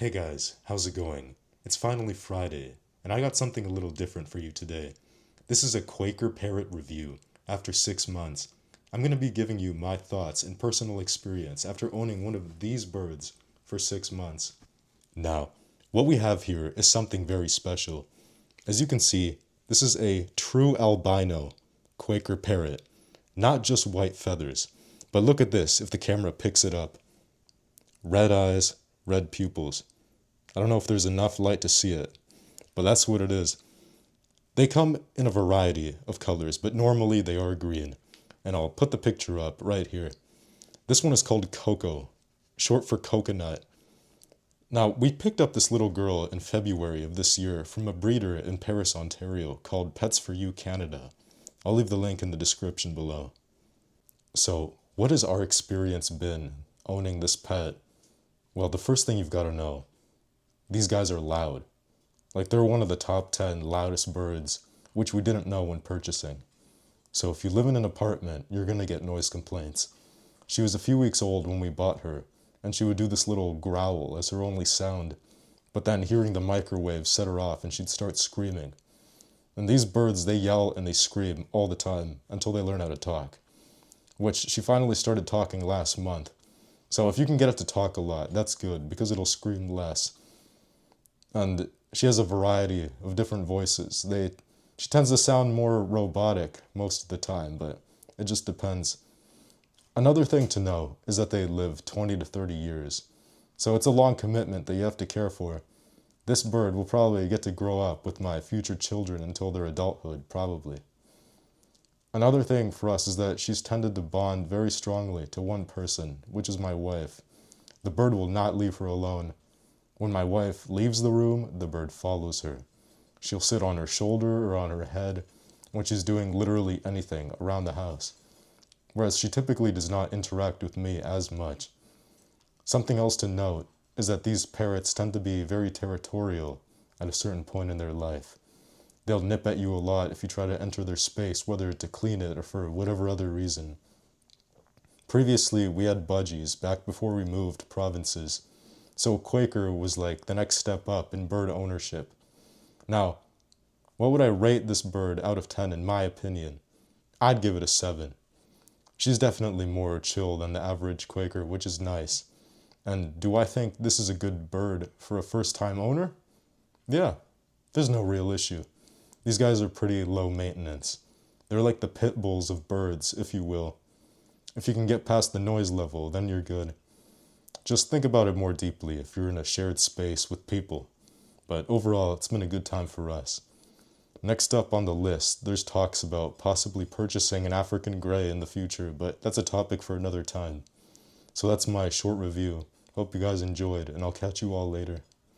Hey guys, how's it going? It's finally Friday, and I got something a little different for you today. This is a Quaker Parrot review. After 6 months, I'm going to be giving you my thoughts and personal experience after owning one of these birds for 6 months. Now, what we have here is something very special. As you can see, this is a true albino Quaker Parrot, not just white feathers. But look at this if the camera picks it up. Red eyes, red pupils. I don't know if there's enough light to see it, but that's what it is. They come in a variety of colors, but normally they are green. And I'll put the picture up right here. This one is called Coco, short for coconut. Now, we picked up this little girl in February of this year from a breeder in Paris, Ontario called Pets for You Canada. I'll leave the link in the description below. So, what has our experience been owning this pet? Well, the first thing you've got to know, these guys are loud. Like, they're one of the top 10 loudest birds, which we didn't know when purchasing. So if you live in an apartment, you're going to get noise complaints. She was a few weeks old when we bought her, and she would do this little growl as her only sound, but then hearing the microwave set her off and she'd start screaming. And these birds, they yell and they scream all the time until they learn how to talk, which she finally started talking last month. So if you can get it to talk a lot, that's good, because it'll scream less. And she has a variety of different voices. She tends to sound more robotic most of the time, but it just depends. Another thing to know is that they live 20 to 30 years. So it's a long commitment that you have to care for. This bird will probably get to grow up with my future children until their adulthood, probably. Another thing for us is that she's tended to bond very strongly to one person, which is my wife. The bird will not leave her alone. When my wife leaves the room, the bird follows her. She'll sit on her shoulder or on her head when she's doing literally anything around the house, whereas she typically does not interact with me as much. Something else to note is that these parrots tend to be very territorial at a certain point in their life. They'll nip at you a lot if you try to enter their space, whether to clean it or for whatever other reason. Previously, we had budgies back before we moved provinces, so Quaker was like the next step up in bird ownership. Now, what would I rate this bird out of 10 in my opinion? I'd give it a 7. She's definitely more chill than the average Quaker, which is nice. And do I think this is a good bird for a first-time owner? Yeah, there's no real issue. These guys are pretty low maintenance. They're like the pit bulls of birds, if you will. If you can get past the noise level, then you're good. Just think about it more deeply if you're in a shared space with people. But overall, it's been a good time for us. Next up on the list, there's talks about possibly purchasing an African Grey in the future, but that's a topic for another time. So that's my short review. Hope you guys enjoyed, and I'll catch you all later.